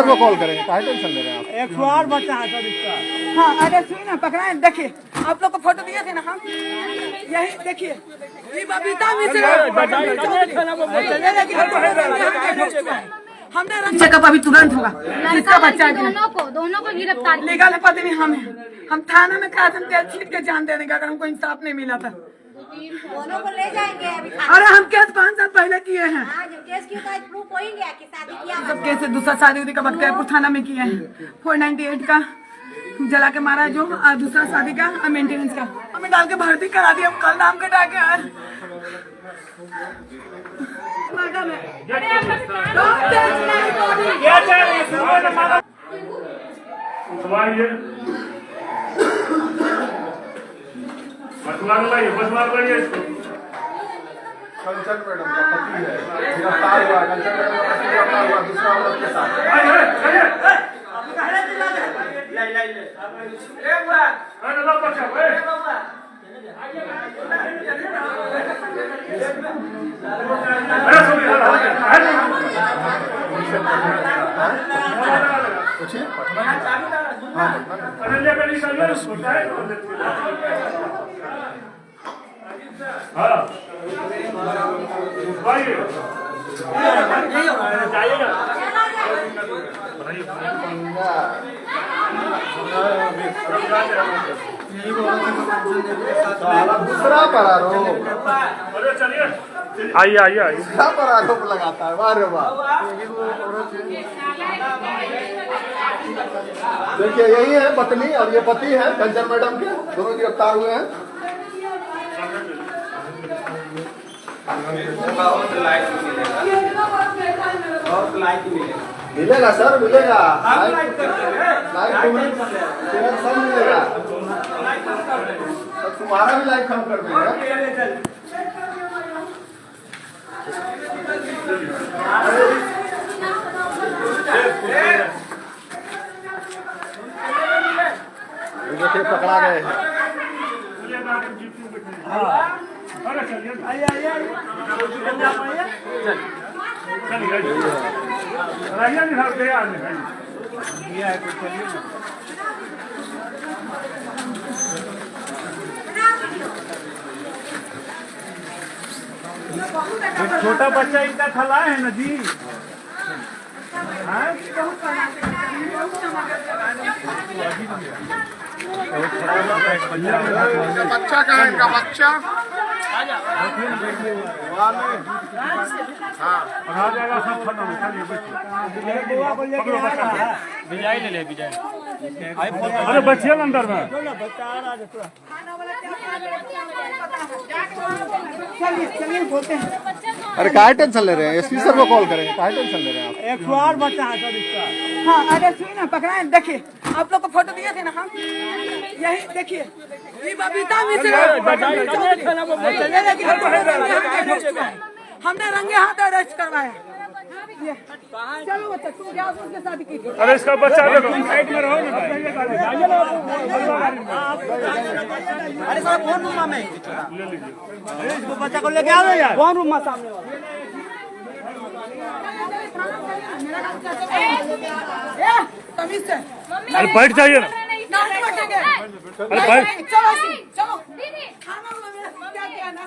Officer को call करेंगे, काहे टेंशन ले रहे हैं आप? 108 बच्चा है सर इसका। हाँ अरे सुनिए ना, पकड़ाए देखिए, आप लोग को फोटो दिए थे ना हम, यही देखिए ये बबीता मिश्रा हमने रंग चेकअप अभी तुरंत होगा। किसका बच्चा है? दोनों को गिरफ्तार लीगल है, पता नहीं हम थाना में कहा था तेल छीट के जान देने का, अगर हमको इंसाफ नहीं मिला था। दोनों को ले जाएंगे अभी। अरे हम केस 5 साल पहले किए हैं। जब केस की तो प्रूफ हो ही गया कि शादी किया। सब केस से दूसरा शादी उदी का बटकायपुर थाना में किए हैं। 498 का जला के मारा जो, और दूसरा शादी का और मेंटेनेंस का हमें डाल के भर्ती करा दिया। हम कल नाम कटा के आए। कंचन मैडम का पति है, गिरफ्तार हुआ। कंचन मैडम का पति गिरफ्तार हुआ दूसरा औरत के साथ। दूसरा पर आरोप, आइए आइए आइए, दूसरा पर आरोप लगाता है। वाह रे वाह। देखिए यही है पत्नी और ये पति है कंचन मैडम के, दोनों गिरफ्तार हुए हैं। मिलेगा सर, मिलेगा, सब मिलेगा। तुम्हारा भी लाइक कम कर देगा। देखिए पकड़ा गए हैं। छोटा बच्चा इनका खला है ना जी। बच्चा कहाँ है इनका बच्चा? विजय ले ले विजय। अरे बच्चे अंदर में। चलिए बोलते हैं। अरे काहे टेंशन ले रहे हैं? एसपी सर को कॉल करेंगे, काहे टेंशन ले रहे हैं आप? 108 बच्चा है सर इसका। हाँ अरे सुनिए ना, पकड़ाए देखिए, आप लोग को फोटो दिए थे ना हम, यही देखिए ये बबीता मिश्रा हमने रंगे हाथ अरेस्ट करवाया। चलो बच्चा, तुम क्या उसके शादी की? अरे इसका बच्चा साइड में रहो ना। अरे सर कौन रूम में? इसको बच्चा को लेके आओ यार। कौन रूम में? सामने तमीज से। अरे बैठ जाइए ना। नहीं बैठेंगे। अरे बैठ। चलो चलो खाना क्या किया ना।